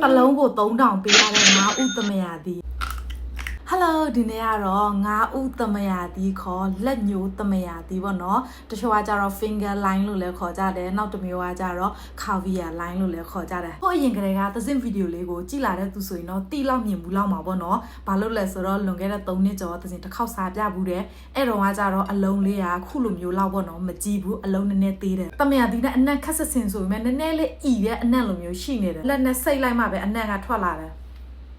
တလုံးကို3000ပေးရတဲ့ငါဥသမယာသည်Hello ဒီနေ့ကတော့ငါဥသမယာသည်ခေါ်လက်ညိုးသမယာသည်ပေါ့နော်တချို့ကကြတော့ finger line လို့လည်းခေါ်ကြတယ်နောက်တစ်မျိုးကကြတော့ caviar line လို့လည်းခေါ်ကြတယ်ဟိုအရင်ကတည်းကသစင်ဗီဒီယိုလေးကိုကြည့်လာတဲ့သူဆိုရင်တော့တီးလောက်မြင်ဘူးလောက်မှာပေါ့နော်ဘာလို့လဲဆိုတော့လွန်ခဲ့တဲ့3နှစ်ကျော်သစင်တစ်ခေါက်စားပြဘူးတယ်အဲ့တော့ကကြတော့အလုံးလေးကခုလိုမျိုးလောက်ပေါ့နော်မကြည့်ဘူးအလုံးနည်းနည်းသေးတယ်သမယာသည်နဲ့အနက်ခက်ဆစ်စင်ဆိုပေမဲ့နည်းနည်းလေးဤတဲ့အနက်လိုမျိုးရှိနေတယ်လက်နဲ့စိတ်လိုက်မှပဲအနက်ကထွက်လာတယ်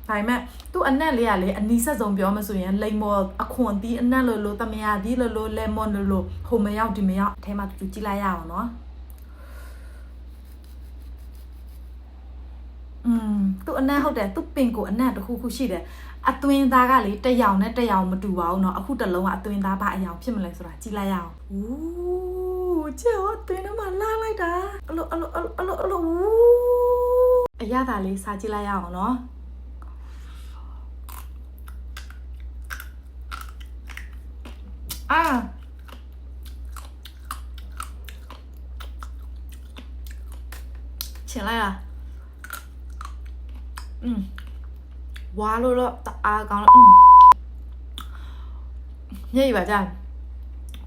ဒါပေမဲ့သူ့အနက်လေးကလေအနီးဆက်ဆုံးပြောမှဆိုရင်လိမ္မော်အခွန်တီးအနက်လိုလိုတမယာတီးလိုလိုလေမွန်လိုလိုဟိုမရောက်ဒီမရောက်အထဲမှာသူကြည့်လိုက်ရအောင်နော်သူ့အနက်ဟုတ်တယ်သူ့ပင်ကိုအနက်တစ်ခုခုရှိတယ်အသွင်းသားကလေတစ်ယောင်နဲ့တစ်ယောင်မတူပါဘူးเนาะအခုတစ်လုံးကအသွင်းသားဘာအယောင်ဖြစ်မလဲဆိုတာကြည့်လိုက်ရအောင်ဦးကျောသွင်းမှာလာလိုက်တာအလိုအရသာလေးစားကြည့်လိုက်ရအောင်เนาะ起来了哇咯咯大讲了ညိပါကြ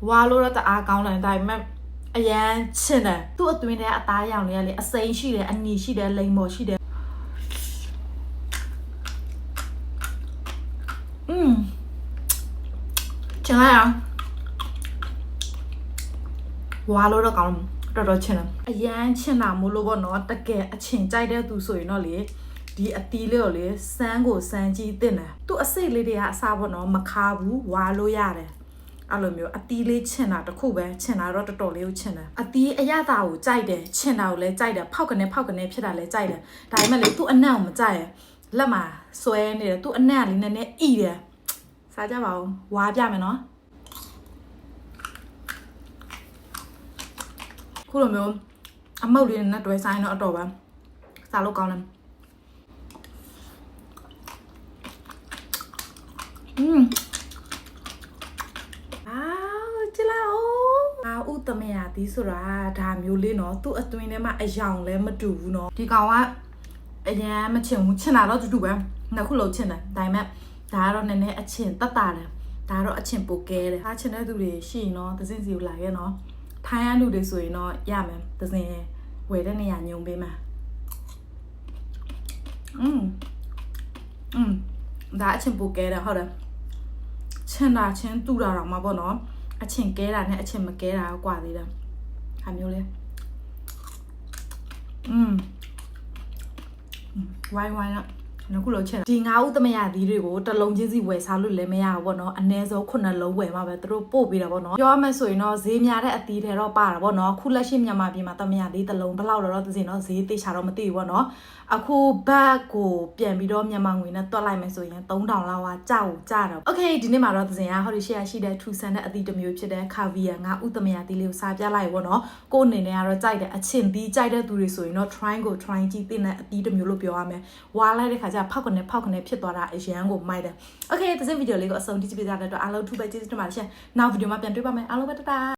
ဝါလို့တော့တအားကောင်းတယ်ဒါပေမဲ့အရန်ချင်တယ်သူ့အတွင်းထဲအသားရောင်လေးကလေအစိမ်းရှိတယ်အနီရှိတယ်လိမ္မော်ရှိတယ်ချင်လားဝါလို့တော့ကောင်းတော်တော်ချင်တယ်အရန်ချင်တာမို့လို့ပေါ့နော်တကယ်အချင်ကြိုက်တဲ့သူဆိုရင်တော့လေဒီအတီးလေးကိုလေစမ်းကိုစမ်းကြည့်တင်တယ်သူ့အစိတ်လေးတွေကအစားပေါ့နော်မခါဘူးဝါလို့ရတယ်အဲ့လိုမျိုးအတီးလေးချင်တာတခုပဲချင်တာတော့တော်တော်လေးကိုချင်တယ်အတီးအရသာကိုကြိုက်တယ်ချင်တာကိုလည်းကြိုက်တယ်ဖောက်ကနေဖြစ်တာလည်းကြိုက်တယ်ဒါပေမဲ့လေသူ့အနံ့ကိုမကြိုက်ရလက်မှာဆွဲနေတယ်သူ့အနံ့ကလေးနည်းနည်းဣတယ်စားကြပါဦးဝါပြမယ်နော်ခုလိုမျိုးအမုတ်လေးနဲ့တွဲဆိုင်တော့အတော်ပဲစားလို့ကောင်းတယ်ကြည့်လိုက်ဦးဥသမယာတီးဆိုတာဒါမျိုးလေးနော်သူ့အတွင်းထဲမှာအယောင်လည်းမတူဘူးနော်ဒီကောင်ကအရန်မချင်ဘူးချင်တာတော့တူပဲနှစ်ခုလုံးချင်တယ်ဒါပေမဲ့ဒါကတော့နည်းနည်းအချင်တက်တာတယ်ဒါတော့အချင်ပိုကဲတယ်အားချင်တဲ့သူတွေရှိရင်နော်သစင်စီကိုလာခဲ့နော်ထိုင်းရလူတွေဆိုရင်တော့ရမယ်သစင်ဝယ်တဲ့နေရာညုံပေးမယ်ဒါအချင်ပိုကဲတယ်ဟုတ်တယ်ချင်တာချင်းတူတာတော့မှာပေါ့နော်အချင်ကဲတာနဲ့အချင်မကဲတာကွာသေးတယ်ဟာမျိုးလေဝိုင်းတော့နောက်ခုလောက်ချက်ဒီငါးဦးသမယာသီးတွေကိုတစ်လုံးချင်းစီဝယ်စားလို့လည်းမရဘူးပေါ့နော်အနည်းဆုံး9လုံးဝယ်မှပဲသူတို့ပို့ပေးတာပေါ့နော်ပြောရမယ်ဆိုရင်တော့ဈေးများတဲ့အသီးတွေတော့ပါတာပေါ့နော်ခုလက်ရှိမြန်မာပြည်မှာသမယာသီးတစ်လုံးဘယ်လောက်တော့သစင်တော့ဈေးသိချတော့မသိဘူးပေါ့နော်အခုဘတ်ကိုပြန်ပြီးတော့မြန်မာငွေနဲ့တွက်လိုက်မယ်ဆိုရင်3000လောက်ကကြာတော့โอเคဒီနေ့မှာတော့သစင်ကဟောဒီရှေ့ရှိတဲ့ထူဆန်တဲ့အသီးတစ်မျိုးဖြစ်တဲ့ကာဗီယာငါးဦးသမယာသီးလေးကိုစားပြလိုက်ပေါ့နော်ကို့အနေနဲ့ကတော့ကြိုက်တယ်အချင်သီးကြိုက်တဲ့သူတွေဆိုရင်တော့ try ကြည့်တဲ့အသီးတစ်မျိုးလို့ပြောရမယ်ဝါလိုက်တဲ့ခါကျဖောက်ကနေဖြစ်သွားတာအရန်ကိုမိုက်တယ်โอเคဒီဗီဒီယိုလေးကိုအဆုံးထိကြည့်ပြကြတဲ့အတွက်အားလုံးထူပဲကျေးဇူးတင်ပါတယ်ရှင်နောက်ဗီဒီယိုမှာပြန်တွေ့ပါမယ်အားလုံးပဲတတာ